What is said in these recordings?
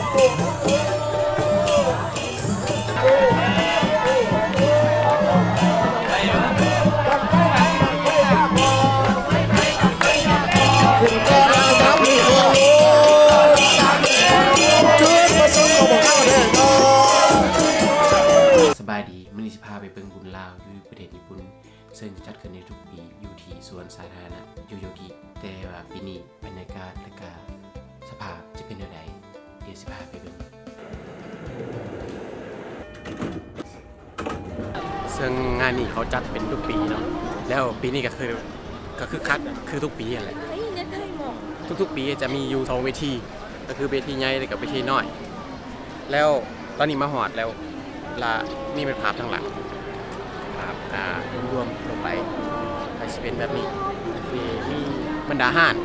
สบายดีมื้อนี้สิพาไปเบิ่งบุญลาวอยู่ประเทศญี่ปุ่นซึ่งจัดขึ้นในทุกปีอยู่ที่สวนสาธารณะโยโยกิแต่ว่าปีนี้บรรยากาศและก็สภาพจะเป็นอย่างไรเดี๋ยวสิพาไปเบิ่งซึ่งงานนี้เขาจัดเป็นทุกปีเนาะแล้วปีนี้ก็คือคักคือทุกปีอะไรทุกๆปีจะมีอยู่2เวทีก็คือเวทีใหญ่และกับเวทีน้อยแล้วตอนนี้มาฮอดแล้วละนี่เป็นภาพทางหลังภาพรวมลงไปก็จะเป็นแบบนี้มีบรรดาห้าน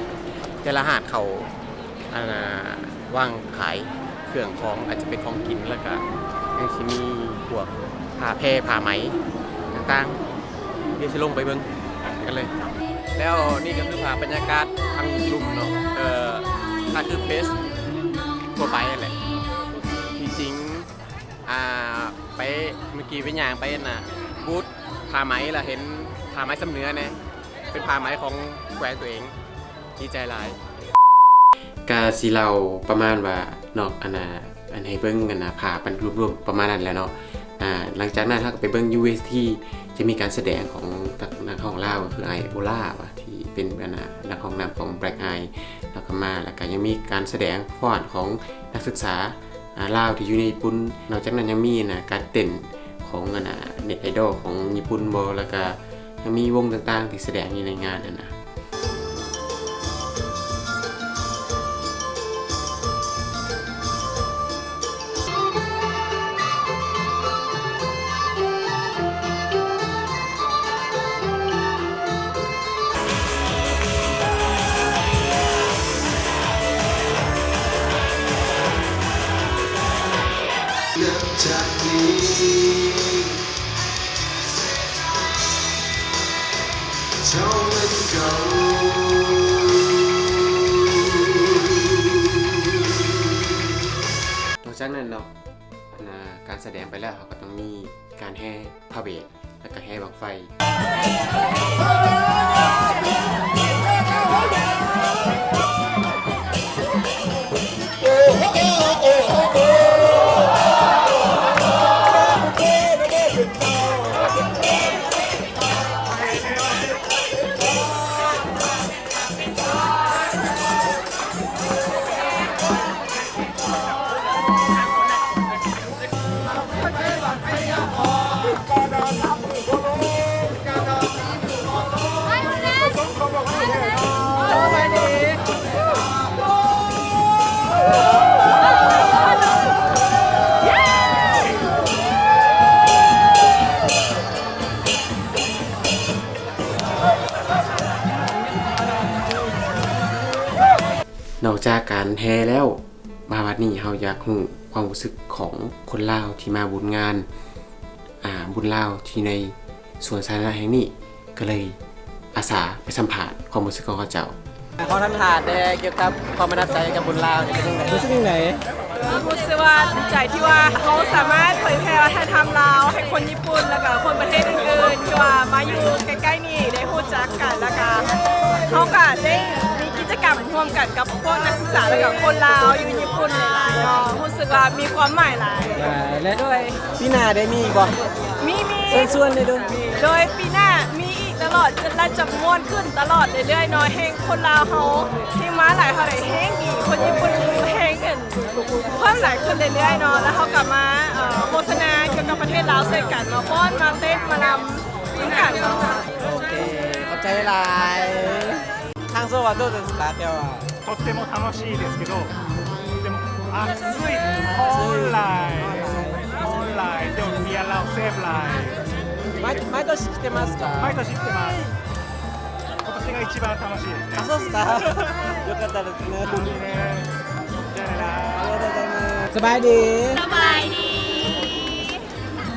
แต่ละห้านเขาว่างขายเครื่องของอาจจะเป็นของกินแล้วก็ยังจะมีพวกผ้าแพรผ้าไหมต่างๆเดี๋ยวจะลงไปเบิ่งกันเลยแล้วนี่ก็คือภาพบรรยากาศทางลุ่มเนาะถ้าคือเฟสทั่วไปนั่นแหละที่จริงไปเมื่อกี้ไปย่างไปน่ะบูธผ้าไหมล่ะเห็นผ้าไหมสำเนื้อเนี่ยเป็นผ้าไหมของแขวงตัวเองดีใจหลายกาสิเราประมาณว่านอกอันให้เบิ่งกันนะผ้าเป็นรวมๆประมาณนั้นแหละเนาะหลังจากนั้นถ้าไปเบิ่ง UST จะมีการแสดงของนักร้องลาวก็คือไอโอล่าว่ะที่เป็นนักร้องนำของ Black Eye แล้วก็มาแล้วก็ยังมีการแสดงฟ้อนของนักศึกษาลาวที่อยู่ในญี่ปุ่นนอกจากนั้นยังมีการเต้นของเน็ตไอดอลของญี่ปุ่นบอแล้วก็ยังมีวงต่างๆที่แสดงอยู่ในงานนะจากนี้เท่านั้นเก่านอกจากนั้นเนาะการแสดงไปแล้วเขาก็ต้องมีการแห่พาเหรดและก็แห่บั้งไฟนอกจากการแห่แล้วมาวันนี้เราอยากรู้ความรู้สึกของคนลาวที่มาบุญงานบุญลาวที่ในสวนสาธารณะแห่งนี้ก็เลยอาสาไปสัมผัสความรู้สึกของเขาเจ้าเขาทำถาดเกี่ยวกับความประทับใจกับบุญลาวเนี่ยเป็นยังไงรู้สึกยังไงรู้สึกว่าดีใจที่ว่าเขาสามารถเผยแพร่วัฒนธรรมลาวให้คนญี่ปุ่นแล้วก็คนประเทศอื่นๆที่ว่ามาอยู่ใกล้ๆนี่ได้รู้จักกันแล้วก็เขาก็ได้มีกิจกรรมร่วมกันกับพวกนักศึกษาแล้วก็คนลาวอยู่ญี่ปุ่นหลายๆเนาะรู้สึกว่ามีความหมายหลายและด้วยปีหน้าได้มีบ่มีส่วนๆเลยด้วยโดยปีหน้ามีอีกตลอดจะม่วนขึ้นตลอดเรื่อยๆเนาะแห่งคนลาวเขาที่มาหลายเขาได้แห่งดีคนญี่ปุ่นแห่งกันเพิ่มหลายขึ้นเรื่อยๆเนาะแล้วเขากลับมาโฆษณาเกี่ยวกับประเทศลาวใส่กันมาฟ้อนมาเต้นมารำยิ่งกันเนาะโอเคขอบใจหลายทางโซวาどうですか今日はとっても楽しいですけどでも暑い本来でもビアラウセーブライ毎年来てますか毎年来てます今年が一番楽しいですねあそうですかよかったですねいいねじゃあなありがとうございますสบายดี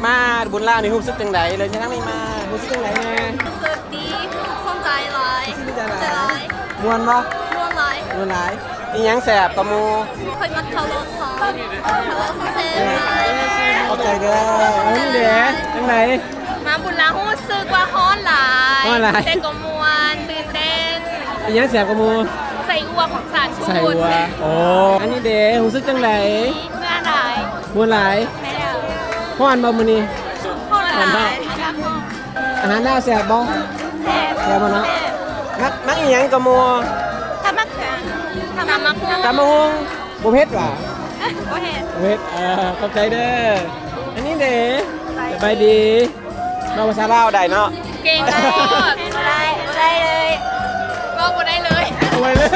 มาบุญลาวนี่รู้สึกจังไดเลยยังไม่มารู้สึกจังไดแน่รู้สึกดีรู้สึกสนใจหลายม่วนบ่ม่วนหลาย อีหยังแสบกระมู คอยมักคาร์โลซอนคาร์โลซอนเซ่ เข้าใจเด้อนี่เด้จังไหน มาบุญละหู้ซึกว่าฮ้อนหลาย ฮ้อนหลาย แต่ก็มวนตื่นเต้น อีหยังแสบกระมู ใส่อัวของสารชู ใส่หัวโอ้อันนี้เด้หูซึกจังไหน เมื่อไหร่ มวนหลาย แม่แล้ว ฮ้อนบ่มื้อนี้ ฮ้อนหลาย อาหารน่าแสบบ่ แซ่บ แสบบ่เนาะมักอีหยังกระมู ถ้ามักเขือถ้ามักคู่ ตำมะฮุงบ่เผ็ดว่ะ โอเค เวทเข้าใจเด้อ อันนี้เด้สบายดีเราภาษาลาวได้เนาะ เก่งมากบ่ได้เลยก็บ่ได้เลย เอาไว้เลย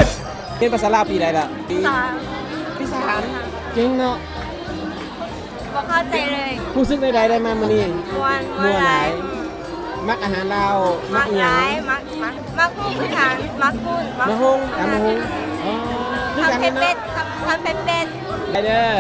เรียนภาษาลาวปีใดล่ะปี สาม ปีสามเก่งเนาะ บ่เข้าใจเลย ผู้ซึกใดๆได้มามื้อนี้ มวน ม่วนหลาย มักอาหารลาวมักอีหยัง มักคู่คือกันมักกุ้น มะฮุงตำมะฮุงอ๋อคือกัน ทำเป็ด เนาะ ทำเป็ด ได้เด้อ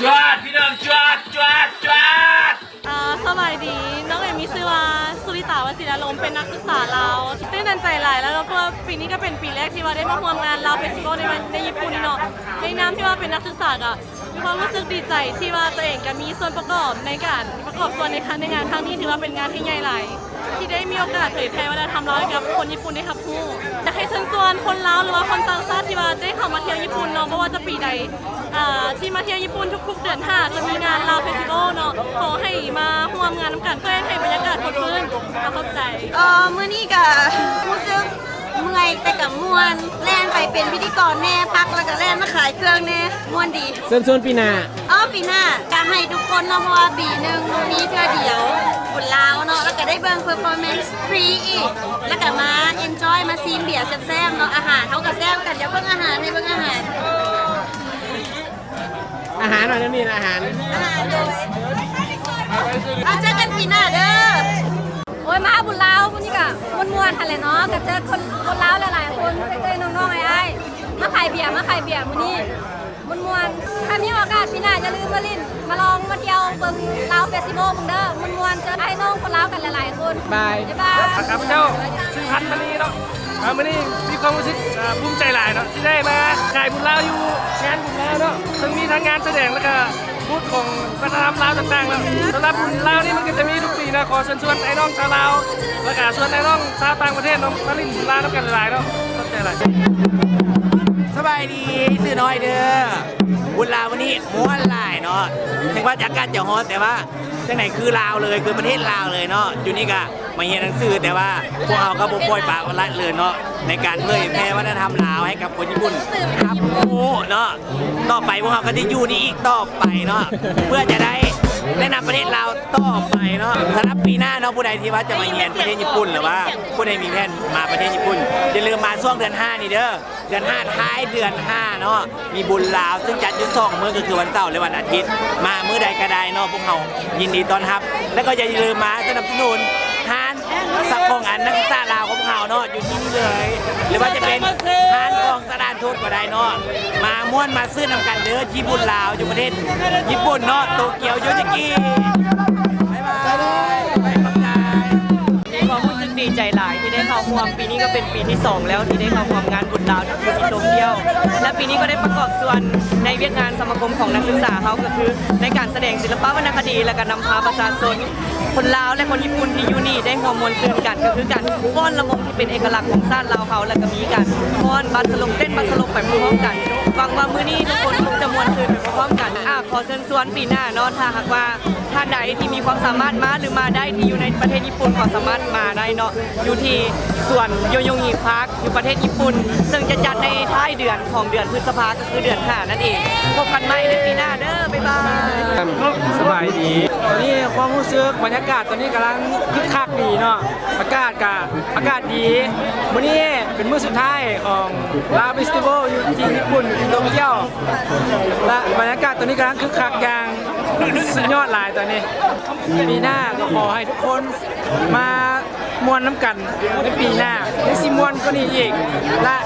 จวดพี่น้องจวด สบายดี น้องเอมีชื่อว่าสุริตาวศิลาลมเป็นนักศึกษาลาวตื่นตันใจหลายแล้วก็ปีนี้ก็เป็นปีแรกที่ว่าได้มาร่วมงานลาวเฟสติวัลในญี่ปุ่นเนาะในนามที่ว่าเป็นนักศึกษาอะมีความรู้สึกดีใจที่ว่าตัวเองก็มีส่วนประกอบในการประกอบส่วนในงานครั้งนี้ถือว่าเป็นงานที่ใหญ่หลายที่ได้มีโอกาสเผยแพร่วัฒนธรรมลาวให้กับคนญี่ปุ่นได้รับรู้อยากให้เชิญชวนคนลาวหรือว่าคนต่างชาติที่ว่าได้เข้ามาเที่ยวญี่ปุ่นเนาะเพราะว่าจะปีใดที่มาเที่ยวญี่ปุ่นทุกๆเดือน5จะมีงานลาวเฟสติวัลเนาะขอให้มาร่วมงานน้ำกันเพื่อให้บรรยากาศสดชื่นและเข้าใจ มื้อนี้ก็รู้สึกเมื่อยแต่กับมวนแล่นไปเป็นพิธีกรแน่พักแล้วก็แล่นมาขายเครื่องแน่มวนดี เชิญชวนปีหน้า ปีหน้าจะให้ทุกคนเนาะเพราะว่าปีหนึ่งมีเทื่อเดียวบุญลาวเนาะแล้วก็ได้เบิ่งเพอร์ฟอร์แมนซ์ฟรีอีกแล้วก็มาเอนจอยมาซีมเบียร์แซ่บๆเนาะอาหารเขาก็แซ่บกันเดี๋ยวเบิ่งอาหารให้เบิ่งอาหาร อาหารหน่อยนะนี่อาหาร เอาเจอกันปีหน้าเด้อ โอ้ยมาบุญลาวพวกนี้ก็มวนๆทันเลยเนาะก็เจอคนลาวหลายๆคนเต้ยๆน้องๆไอ้มาขายเบียร์มื้อนี้มวนๆถ้ามีโอกาสปีหน้าอย่าลืมมาลิ้นมาลองมาเที่ยวเบิ่งลาวเฟสติวัลเบิ่งเด้อมวนๆเจอไอ้น้องคนลาวกันหลายๆคน บาย บ๊ายบาย ครับเจ้าชื่อพันธุ์มณีเนาะวันนี้มีความรู้สึกภูมิใจหลายเนาะที่ได้มาขายบุญลาวอยู่งานบุญลาวเนาะซึ่งมีทั้งงานแสดงแล้วก็พูดของวัฒนธรรมลาวต่างๆแล้วสำหรับบุญลาวนี่มันก็จะมีทุกปีนะขอเชิญชวนไอ้น้องชาวลาวแล้วก็ชวนไอ้น้องชาวต่างประเทศเนาะมาเล่นบุญลาวน้ำกันหลายๆเนาะเข้าใจหลาย สบายดีสื่อน้อยเด้อบุญลาววันนี้ม้วนหลายเนาะถึงว่าจากการจะฮอตแต่ว่าจังไหนคือลาวเลยคือประเทศลาวเลยเนาะอยู่นี่ก็มาเรียนหนังสือแต่ว่าพวกเราก็บ่ปล่อยปากละเลยเนาะในการเผยแพร่วัฒนธรรมลาวให้กับคนญี่ปุ่นครับโอ้เนาะต่อไปพวกเราก็จะอยู่นี่อีกต่อไปเนาะเพื่อจะได้แนะนำประเทศลาวต่อไปเนาะสำหรับปีหน้าเนาะผู้ใดที่ว่าจะมาเรียนประเทศญี่ปุ่นหรือว่าผู้ใดมีแผนมาประเทศญี่ปุ่นอย่าลืมมาช่วงเดือน5นี่เด้อเดือน5ท้ายเดือน5เนาะมีบุญลาวซึ่งจัดอยู่2มื้อก็คือวันเสาร์และวันอาทิตย์มามื้อใดก็ได้เนาะพวกเรายินดีต้อนรับแล้วก็อย่าลืมมาสนับสนุนทานสักของอันนักศึกษาลาวของเราเนาะอยู่ที่นี่เลย หรือว่าจะเป็นทานของสถานทูตก็ได้เนาะมาม่วนมาซื้อนำกันเด้อที่บุญลาวอยู่ประเทศญี่ปุ่นเนาะโตเกียวโยชิกิบ๊ายบายไปขอบใจ ความรู้สึกดีใจหลายที่ได้เข้าร่วมปีนี้ก็เป็นปีที่ 2 แล้วที่ได้เข้าร่วมงานบุญดาวที่โตเกียวและปีนี้ก็ได้ประกอบส่วนในเวียกงานสมาคมของนักศึกษาเขาก็คือในการแสดงศิลปะวรรณคดีและการนำพาประชาชน คนลาวและคนญี่ปุ่นที่อยู่นี่ได้ฮอร์โมนซึนกันก็คือการฟ้อนระบบที่เป็นเอกลักษณ์ของชาติลาวเขาแล้วก็มีการฟ้อนบัสลงเต้นบัสลงไปพร้อมๆกันหวังว่ามื้อนี้ทุกคนคงจะมวนซึนไปพร้อมๆกันขอเชิญชวนปีหน้าเนาะถ้าหากว่าท่านใดที่มีความสามารถมาหรือมาได้ที่อยู่ในประเทศญี่ปุ่นก็สามารถมาได้เนาะอยู่ที่สวนโยโยงิพาร์คอยู่ประเทศญี่ปุ่นซึ่งจะจัดในท้ายเดือนของเดือนพฤษภาก็คือเดือน5นั่นเองพบกันใหม่ในปีหน้าเด้อบ๊ายบาย สบายดีตอนนี้ความรู้สึกบรรยากาศตอนนี้กำลังคึกคักดีเนาะอากาศดีวันนี้เป็นมื้อสุดท้ายของลาวเฟสติวัลอยู่ที่ญี่ปุ่นที่โตเกียวและบรรยากาศตอนนี้กำลังคึกคักอย่างสุดยอดหลายตอนนี้ปีหน้าก็ขอให้ทุกคนมามวนน้ำกันในปีหน้าให้ซิมวนก็นี้อีกและ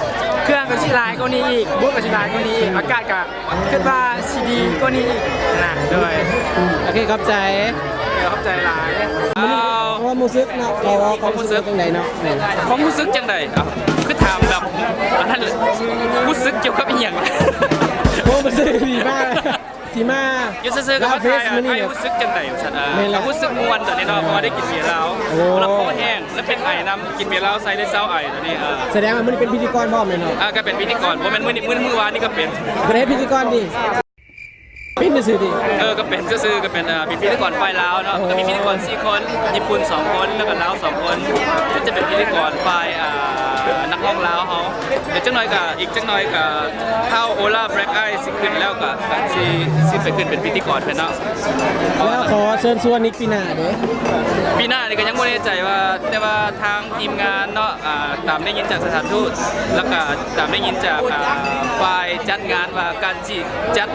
เครื่องกับสิหลายก็นี้อีกบูธกับสิหลายก็นี้อีกอากาศก็คิดว่าซีดีก็นี้อีกนะด้วยโอเคขอบใจขอบใจหลายความรู้สึกเนาะความรู้สึกจังไดเนาะ ความรู้สึกจังไดอ่ะคือถามแบบอันนั้นรู้สึกเกี่ยวกับอีหยัง ความรู้สึกดีมากที่มา อยู่ซื่อๆกับว่าไทยไอ้รู้สึกจังไดซั่นเรารู้สึกม่วนตอนนี้เนาะเพราะว่าได้กินเบียร์แล้วแล้วคอแห้งแล้วเป็นไอน้ำกินเบียร์แล้วใส่ได้เซาไอตอนนี้แสดงว่ามันเป็นพิธีกรพร้อมเลยเนาะก็เป็นพิธีกรเพราะมันมื้อวานนี่ก็เป็นประเทศพิธีกรดิเป็นซื่อดิก็เป็นซื่อๆก็เป็นพิธีกรฝ่ายลาวเนาะก็มีพิธีกร4คนญี่ปุ่น2คนแล้วก็ลาว2คนจะเป็นพิธีกรฝ่ายนักร้องลาวเฮาเดี๋ยวจังหน่อยก็อีกจังหน่อยก็เข้าโอลาแบล็คไอสิขึ้นแล้วก็สิไปขึ้นเป็นพิธีกรเพิ่นเนาะแล้วขอเชิญชวนนิกปีหน้าเด้ปีหน้านี่ก็ยังบ่แน่ใจว่าแต่ว่าทางทีมงานเนาะตามได้ยินจากสถานทูตแล้วก็ตามได้ยินจากฝ่ายจัดงานว่าการสิจัด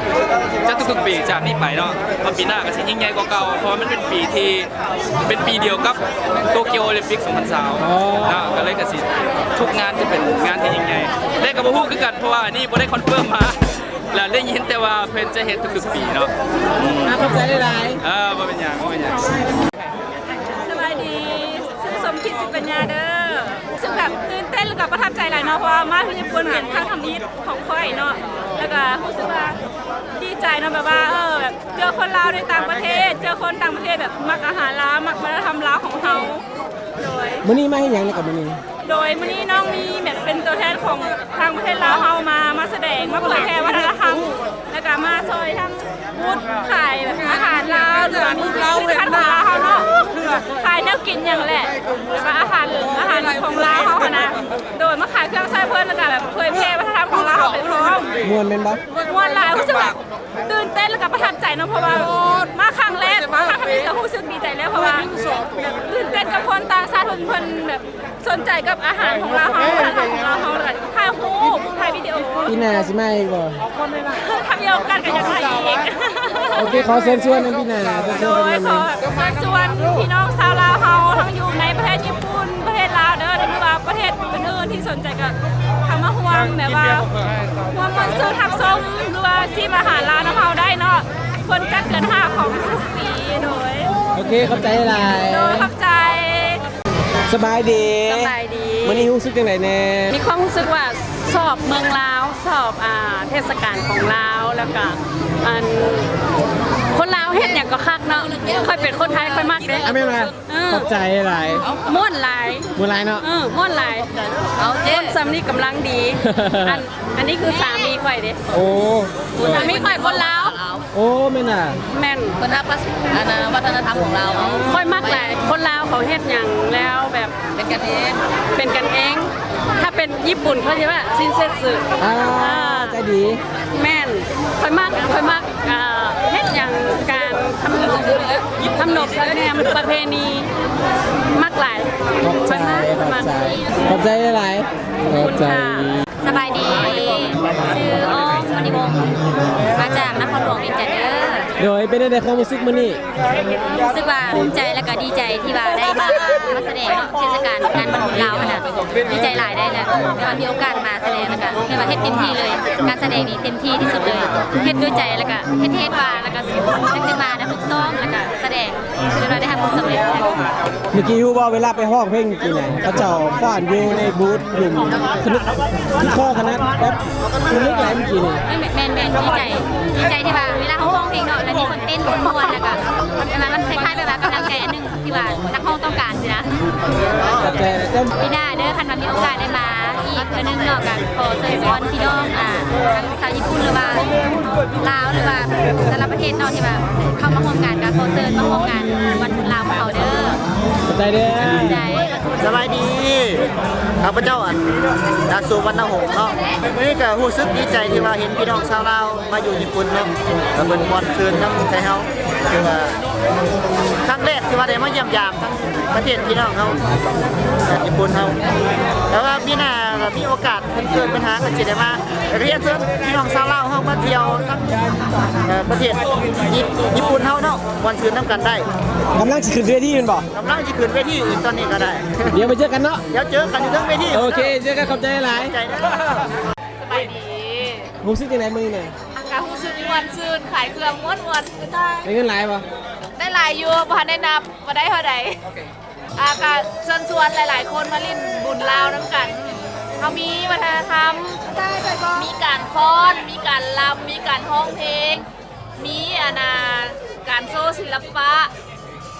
ทุกปีจากนี้ไปเนาะว่าปีหน้าก็สิยิ่งใหญ่กว่าเก่าเพราะมันเป็นปีที่เป็นปีเดียวกับโตเกียวโอลิมปิก2020เนาะก็เลยก็สิทุกงานจะเป็นงานที่ยิ่งใหญ่ได้ก็บ่ฮู้คือกันเพราะว่านี่บ่ได้คอนเฟิร์มมาแล้วได้ยินแต่ว่าเพิ่นจะเฮ็ดทุกๆปีเนาะขอบใจหลายบ่เป็นหยังสบายดีซึ่งสมคิดสิปัญญาเด้อซึ่งแบบตื่นเต้นแล้วก็ประทับใจหลายเนาะเพราะว่ามาที่ญี่ปุ่นเป็นครั้งทำอิฐของค่อยเนาะแล้วก็รู้สึกว่าดีใจเนาะแบบว่าแบบเจอคนลาวในต่างประเทศเจอคนต่างประเทศแบบมักอาหารลาวมักวัฒนธรรมลาวของเฮาโดยมื้อนี้มาเฮ็ดหยังกับมื้อนี้โดยมื้อนี้น้องมีแบบเป็นตัวแทนของทางประเทศลาวเฮามาแสดงมาเผยแพร่วัฒนธรรมแล้วก็มาซอยทั้งบูธขายแบบอาหารลาวหรือมีผลิตภัณฑ์ของลาวเฮาเนาะขายแนวกินอย่างแหละแล้วก็อาหารของลาวเฮานะโดยมาขายเครื่องใช้เพิ่นแล้วก็แบบเผยแพร่วัฒนธรรมของลาวไปพร้อมม่วนแม่นบ่ม่วนหลายรู้สึกแบบตื่นเต้นแล้วก็ประทับใจเนาะเพราะว่ามาครั้งแรกมาครั้งนี้ก็รู้สึกดีใจแล้วเพราะว่าตื่นเต้นกับคนต่างชาติเพิ่นแบบสนใจกับอาหารของเราวัฒนธรรมของเราเลยถ่ายรูปถ่ายวิดีโอปีหน้าสิมาอีกบ่ทำเดียวกันกับอย่างไรอีกโอเคขอเชิญชวนนะปีหน้าโดยขอเชิญชวนพี่น้องชาวลาวเฮาทั้งอยู่ในประเทศญี่ปุ่นประเทศลาวเด้อหรือว่าประเทศอื่นๆที่สนใจกับคำว่าห่วงแบบว่าห่วงมันซื้อทับส้มหรือว่าที่อาหารลาวเฮาได้เนาะคนจัดเดือน5ของทุกปีโดยโอเคขอบใจหลายโดยขอบใจสบายดีมื้อนี้รู้สึกจังไดแน่มีความรู้สึกว่าสอบเมืองลาวสอบเทศกาลของลาวแล้วก็คนลาวเฮ็ดหยังก็คักเนาะค่อยเป็นคนไทยค่อยมักเด้แม่นบ่ขอบใจหลายม่วนหลายเนาะม่วนหลายเอาคนซ้ำนี่กำลังดีอันนี้คือสามีข่อยเด้โอ้สามีข่อยคนลาวโอ้แม่นน่ะแม่นเพิ่นรับวัฒนธรรมของเราค่อยมักหลายคนลาวเขาเฮ็ดหยังแล้วแบบเป็นกันเองถ้าเป็นญี่ปุ่นเขาเรียกว่าซินเซสึใจดีแม่นค่อยมักเฮ็ดหยังการทำนบธรรมเนียมประเพณีมักหลายขอบใจหลายขอบใจสบายดีชื่ออ้อมมณีวงศ์มาจากนครหลวงเวียงจันทร์โดยเป็นได้ความรู้สึกมื้อนี้รู้สึกว่าภูมิใจและก็ดีใจที่ว่าได้มาแสดงเทศกาลงานบรรพบุรุษลาวน่ะดีใจหลายได้แล้วได้มีโอกาสมาแสดงแล้วก็ได้มาเฮ็ดเต็มที่เลยการแสดงนี่เต็มที่ที่สุดเลยเฮ็ดด้วยใจแล้วก็เฮ็ดว่าแล้วก็ตั้งมาได้ฝึกซ้อมแล้วก็แสดงจนได้ทำผลสำเร็จเมื่อกี้ฮู้ว่าเวลาไปห้องเพลงกี่ไหนเขาเจ้าฟ้อนอยู่ในบูธกลุ่มที่ข้อคณะแบบนึกหลายเมื่อกี้นี่แม่นดีใจที่ว่าเวลาเขาร้องเพลงเนาะ จะมีคนเต้นคนม่วนแล้วก็มันคล้ายๆแบบว่ากำลังใจอันหนึงที่ว่านักห้องต้องการสินะปีหน้าเด้อคันว่ามีโอกาสได้มาอีกเทื่อนึงเนาะกันขอเชิญชวนพี่น้องทั้งชาวญี่ปุ่นหรือว่าลาวหรือว่าแต่ละประเทศเนาะที่ว่าเข้ามาร่วมงานกันขอเชิญมาร่วมงานวันทุนลาวของเขาเด้อ ใจเด้อ ใจ สบายดีข้าพเจ้าดาสูวรรณหงส์เนาะวันนี้ก็รู้สึกดีใจที่ว่าเห็นพี่น้องชาวลาวมาอยู่ญี่ปุ่นเนาะก็เป็นมวลซืนน้ำใจเฮาคือว่าครั้งแรกที่ว่าได้มาเยี่ยมยามทั้งประเทศพี่น้องเฮาญี่ปุ่นเฮาแต่ว่าพี่หน้าก็มีโอกาสเพิ่นปัญหาก็สิได้มาเรียนเชิญพี่น้องชาวลาวเฮามาเที่ยวทั้งประเทศญี่ปุ่นเฮาเนาะมวลซืนน้ำกันได้ กำลังสิขึ้นเวทีแม่นบ่ กำลังจะขึ้นเวทีอีกตอนนี้ก็ได้ เดี๋ยวไปเจอกันเนาะ เดี๋ยวเจอกันอยู่ทั้งเวที โอเคเจอกันขอบใจหลาย ใจนะ สบายดี รู้สึกยังไงมื้อนี้เนี่ย อากาศรู้สึกม่วนซื่นขายเครื่องม่วนๆคือได้ ได้เงินหลายบ่ ได้หลายอยู่บ่ทันได้นับบ่ได้เท่าใดอากาศเชิญชวนหลายๆคนมาเล่นบุญลาวน้ำกันเขามีวัฒนธรรมมีการฟ้อน มีการรำมีการร้องเพลง มีการโชว์ศิลปะ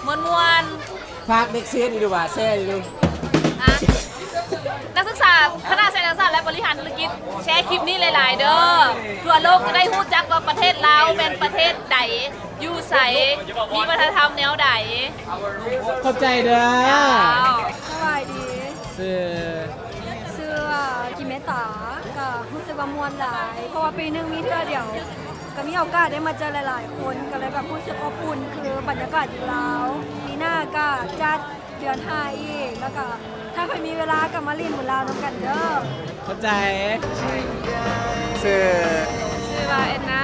ม่วน ฝากเด็กเซียนอีกดูว่าแซ่อีกดู ๆนะนักศึกษาคณะเศรษฐศาสตร์และบริหารธุรกิจแชร์คลิปนี้หลาย ๆ เด้อทั่วโลกจะได้รู้จักว่าประเทศลาวเป็นประเทศใดอยู่ไสมีวัฒนธรรมแนวใด ขอบใจเด้อ สบายดี ซื้อ ชื่อว่ากิเมตาก็รู้สึกว่ามวนหลาย เพราะว่าปีหนึงมีเทื่อเดียวก็มีโอกาสได้มาเจอหลายๆ คนก็เลยแบบรู้สึกอบอุ่นคือบรรยากาศอยู่แล้วปีหน้าก็จัดเดือน5อีกแล้วก็ถ้าใครมีเวลาก็มาเล่นบุญลาวน้ำกันเด้อ ขอบใจ ชื่อ ชื่อว่าแอนนา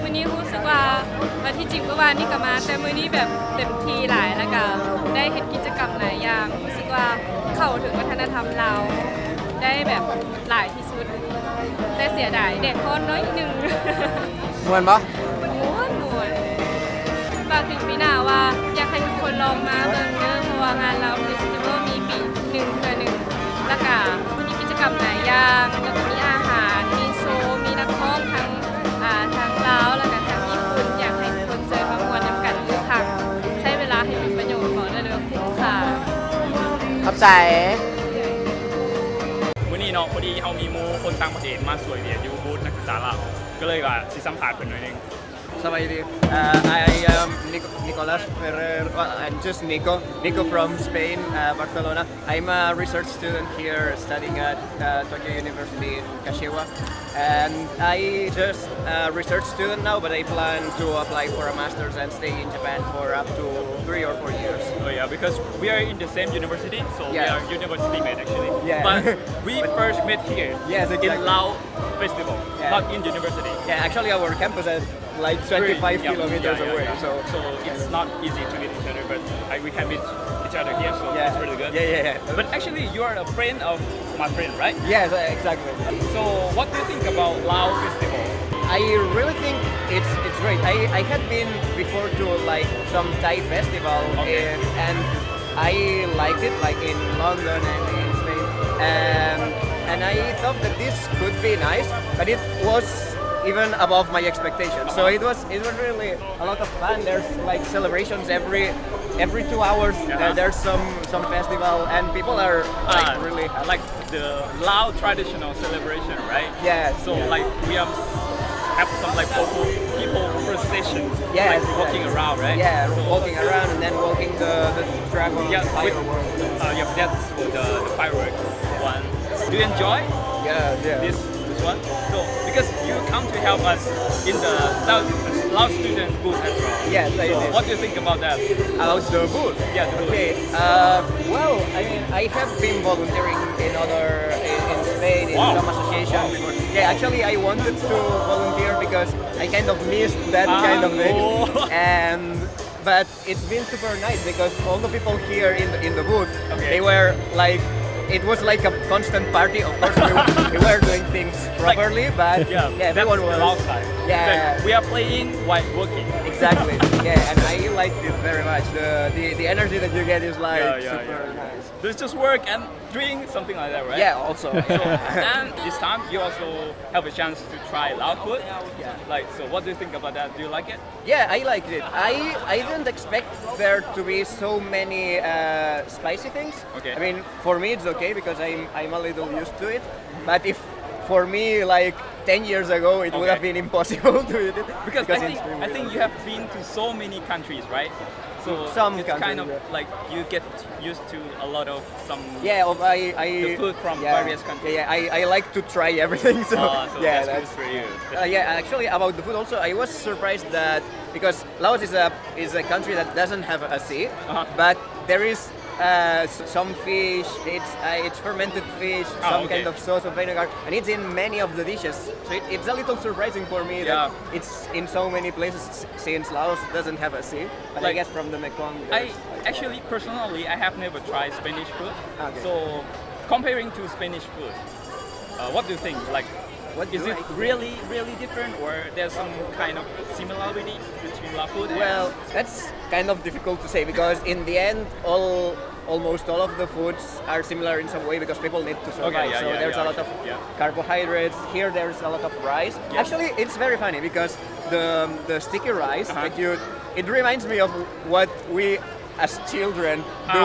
วันนี้รู้สึกว่าวันที่จริงเมื่อวานนี่ก็มาแต่มื้อนี้แบบเต็มที่หลายแล้วก็ได้เฮ็ดกิจกรรมหลายอย่างรู้สึกว่าเข้าถึงวัฒนธรรมเราวได้แบบหลายที่สุดแต่เสียดายเด็กคนน้อยหนึง ม่วนบ่ ม้วนฝากถึงปีหน้าว่าอยากให้ทุกคนลองมาเบิ่งเด้อเพราะว่างานเราเฟสติวัลมีปีหนึ่งเทื่อหนึ่งแล้วก็มีกิจกรรมหลายอย่างแล้วก็มีอาหารมีโชว์มีนักร้องทั้งลาวแล้วก็ทั้งญี่ปุ่นอยากให้ทุกคนเจอมามวนน้ำกันทุกครั้งใช้เวลาให้เป็นประโยชน์ขอได้เลยคุ้มค่า ขอบใจ มื้อนี้เนาะพอดีเฮามีหมู่คนต่างประเทศมาสวยเวียดอยู่บูธนักศึกษาลาวก็เลยว่าสิสัมภาษณ์เพิ่นหน่อยหนึง Sabaydi. I am Nicolas Ferrer. I'm just Nico from Spain, Barcelona. I'm a research student here studying at Tokyo University in Kashiwa. And I just a research student now, but I plan to apply for a master's and stay in Japan for up to 3 or 4 years. Oh yeah, because we are in the same university, so we Yeah. are university mate actually. Yeah. But we first met here Yes, exactly. in Lao Festival, Yeah. not in university. Yeah, actually our campus is like 25 kilometers away. So it's not easy to meet each other, but we can meet each other here, so Yeah. it's really good. Yeah. But actually, you are a friend of my friend, right? Yes, exactly. So what do you think about Lao Festival? I really think it's great. I had been before to like some Thai festival Okay. and I liked it like in London and in Spain and I thought that this could be nice, but it was even above my expectations. So it was really a lot of fun. There's like celebrations every 2 hours. There's some festival and people are like really like the Lao traditional celebration, right? Yeah. So like we have some like people procession, Yeah, like walking around, right? Yeah, So, walking around and then walking the dragon yeah, fireworks. yeah, that's the fireworks one. Do you enjoy Yeah. this one? So because you come to help us in the Lao student booth as well. Yes, I So did. what do you think about that? About the booth. Yeah, the booth. Okay. Well, I mean, I have been volunteering in Spain in Wow. some association before. Yeah, actually, I wanted to volunteer because I kind of missed that kind of thing. Oh. But it's been super nice because all the people here in the booth, Okay. they were like. It was like a constant party. Of course, we were doing things properly, but Yeah, everyone was. outside. Yeah. We are playing while working. Exactly. Yeah, and I liked it very much. The energy that you get is like super nice. There's just work and drink, something like that, right? Yeah, also. And this time you also have a chance to try Lao food. Yeah. Like, so what do you think about that? Do you like it? Yeah, I liked it. I didn't expect there to be so many spicy things. Okay. I mean, for me it's okay because I'm a little used to it. But if for me like 10 years ago it would have been impossible to eat it Because I think you have been to so many countries, right? So Some it's countries, kind of yeah. like you get used to a lot of some the food from yeah, various countries. Yeah, I like to try everything. So, So yeah, that's good for you. Yeah, actually about the food also, I was surprised that because Laos is a country that doesn't have a sea, but there is some fish. It's fermented fish, some okay. kind of sauce of vinegar, and it's in many of the dishes. So it's a little surprising for me that it's in so many places since Laos doesn't have a sea. But I Like, guess from the Mekong. Actually, personally, I have never tried Spanish food. Okay. So, comparing to Spanish food, what do you think? Like, is it really, really different, or there's some kind of similarity between Lao food? Well, that's kind of difficult to say because in the end, almost all of the foods are similar in some way because people need to survive. Okay, so there's a lot of carbohydrates. Here, there's a lot of rice. Yeah. Actually, it's very funny because the sticky rice that it reminds me of what we as children do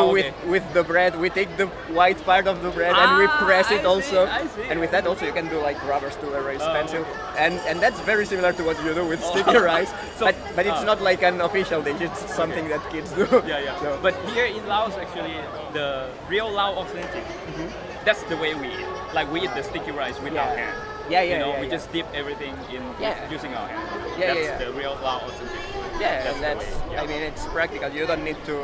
with the bread. We take the white part of the bread and we press it also. I see. And with that also you can do like rubbers to erase pencil. And that's very similar to what you do with sticky rice. But it's not like an official dish, it's something that kids do. Yeah. So, But here in Laos, actually, the real Lao authentic, that's the way we eat. Like we eat the sticky rice with our hand. We just dip everything in using our hand. That's the real Lao authentic food. Yeah, and the that's, way, I mean, it's practical. You don't need to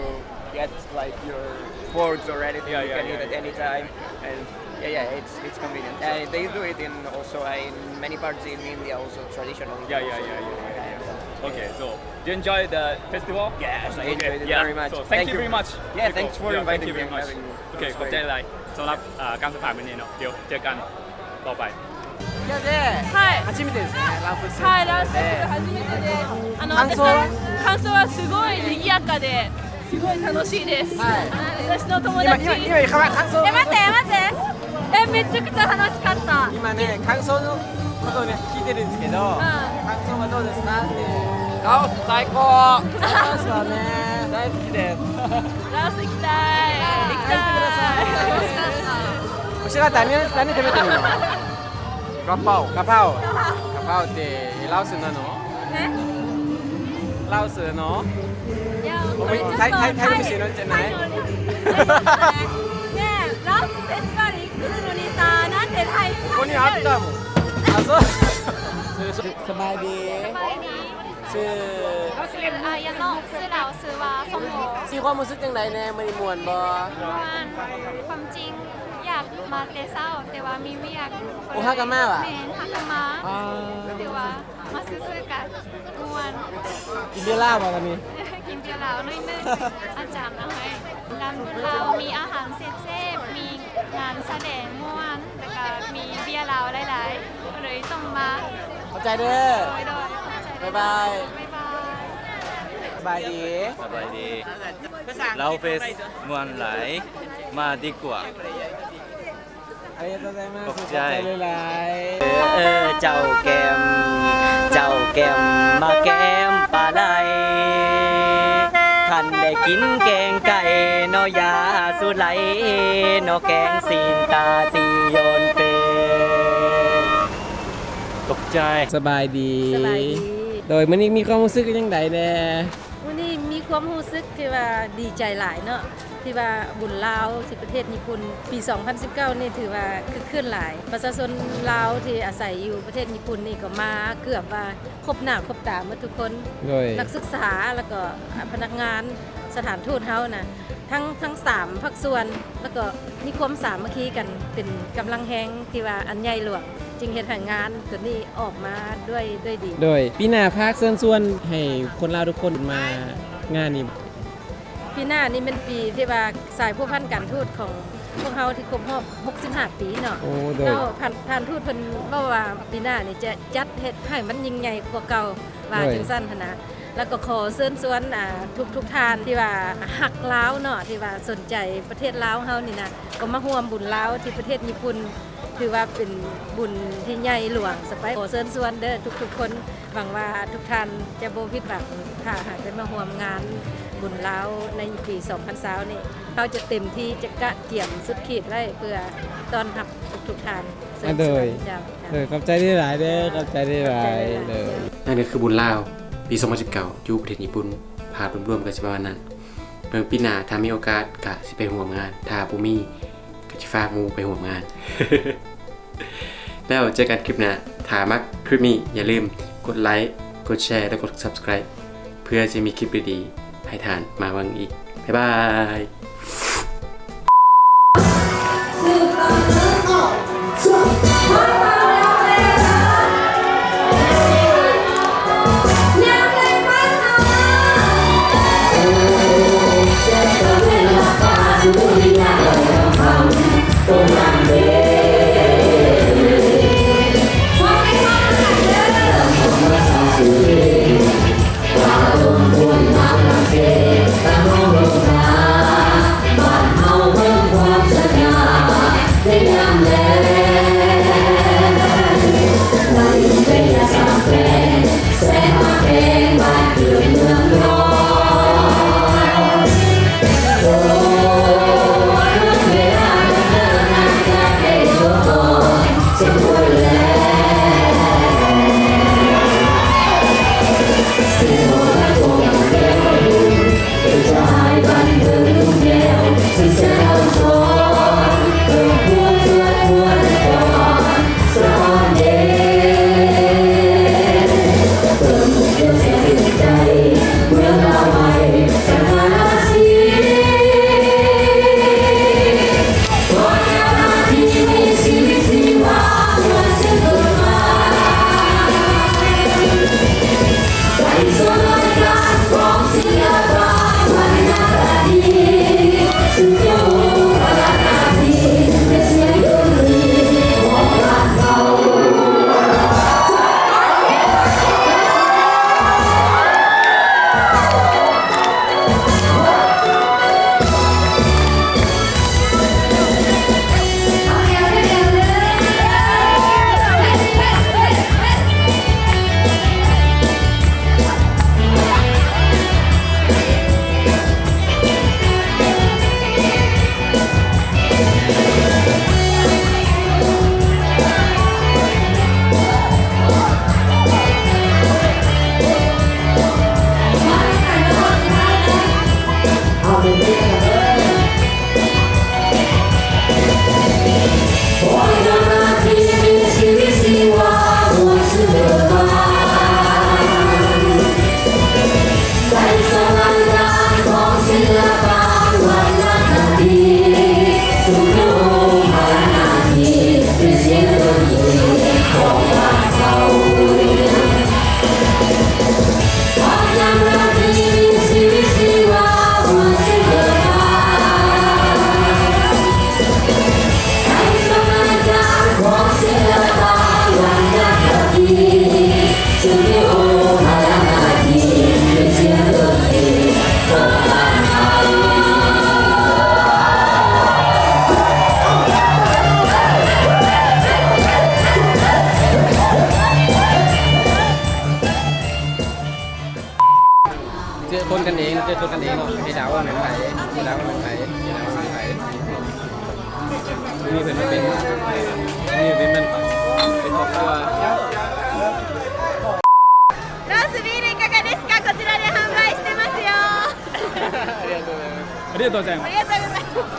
get like your forks or anything. You can eat at any time. And it's convenient. And they do it in also in many parts in India also traditionally. Okay, so do you enjoy the festival? Yes, I enjoyed it very much. So thank you very much. Yeah, thanks for inviting Thank you very me. much. Having me. โอเคขอบใจหลายสำหรับการสัมภาษณ์วันนี้เนาะเดี๋ยวเจอกันต่อไป はい初めてですねランプスはい、ランス初めてで、感想はすごい賑やかですごい楽しいです。私の友達。今感想待ってめちゃくちゃ楽しかった今ね感想のことをね聞いてるんですけど、感想はどうですかってラオス最高ラオスはね大好きですラオス行きたい。行きたい。おしら何食べてるのガパオってラオスなのラオスのいやタイの店のじゃないねえラオスフェスティバルに来るのにさなんでタイここにあったもんそうสบายดีชื่ออายาโนะชื่อเราชื่อว่าส้มโอ มีความรู้สึกจังไดแน่มื้อนี้ม่วนบ่ ความจริงอยากมาแต่เช้าแต่ว่ามีเวียก โอ้ฮักกะมาว่ะ แม่นฮักกะมาแต่ว่ามาซื้อๆกันม่วน กินเบียร์เหล้าบ่ตอนนี้ กินเบียร์เหล้าหน่อยนึงอาจารย์เอาให้งานเรามีอาหารเซฟๆมีงานแสดงม่วนแล้วก็มีเบียร์เหล้าหลายๆเลยต้องมา เข้าใจเด้อ โดย บ๊ายบาย บ๊ายบาย สบายดี สบายดีเราเฟสมวนหลายมาดีกว่า ありがとうございます ขอบใจ หลาย เจ้าแก้มมาแก้มปลาไหลท่านได้กินแกงไก่นอยาสุไหลนอแกงซีนตาตีโยนเปตกใจ สบายดี โดยมื้อนี้มีความรู้สึกจังไดแน่ วันนี้มีความรู้สึกที่ว่าดีใจหลายเนาะที่ว่าบุญลาวที่ประเทศญี่ปุ่นปี 2019 นี่ถือว่าคือขึ้นหลาย ประชาชนลาวที่อาศัยอยู่ประเทศญี่ปุ่นนี่ก็มาเกือบว่าครบหน้าครบตาหมดทุกคน โดย นักศึกษาแล้วก็พนักงานสถานทูตเฮานะทั้ง3ภาคส่วนแล้วก็มีความสามัคคีกันเป็นกำลังแฮงที่ว่าอันใหญ่หลวงจึงเฮ็ดให้งานตัวนี้ออกมาด้วยดี โดยปีหน้าภาคเชิญชวนให้คนลาวทุกคนมางานนี้ ปีหน้านี่เป็นปีที่ว่าสายผู้พันการทูตของพวกเฮาที่ครบรอบ65 ปีเนาะ โอ้โดย แล้วท่านทูตเพิ่นว่าปีหน้านี่จะจัดเฮ็ดให้มันยิ่งใหญ่กว่าเก่าว่าจังซั่นหันนะ แล้วก็ขอเชิญชวนทุกท่านที่ว่าฮักลาวเนาะที่ว่าสนใจประเทศลาวเฮานี่นะก็มาร่วมบุญลาวที่ประเทศญี่ปุ่นถือว่าเป็นบุญที่ใหญ่หลวงสไปขอเชิญชวนเด้อทุกคนหวังว่าทุกท่านจะบ่ผิดหวังถ้าหากได้มาร่วมงานบุญลาวในปี2020นี่เราจะเต็มที่จะกะเกี่ยมสุดขีดไว้เพื่อต้อนรับทุกท่านเชิญชวนเจ้า ขอบใจได้หลายเด้อขอบใจได้หลายเด้อ นั่นก็คือบุญลาวปี2019อยู่ประเทศญี่ปุ่นภาพรวมๆก็สิประมาณนั้นเบิ่งปีหน้าถ้ามีโอกาสก็สิไปร่วมงานถ้าบ่มีก็สิฝากหมู่ไปร่วมงาน แล้วเจอกันคลิปหน้าถ้ามักคลิปนี้อย่าลืมกดไลค์กดแชร์และกด Subscribe เพื่อจะมีคลิปดีๆให้ท่านมาเบิ่งอีกบ๊ายบายเจอคนกันเองเนาะไอ้ดาวว่าเหมือนไผไอ้ดาวว่าเหมือนไผนี่เป็นมันเป็นเป็นครอบครัวロースビールいかがですか？こちらで販売してますよ。ありがとうございます。ありがとうございます。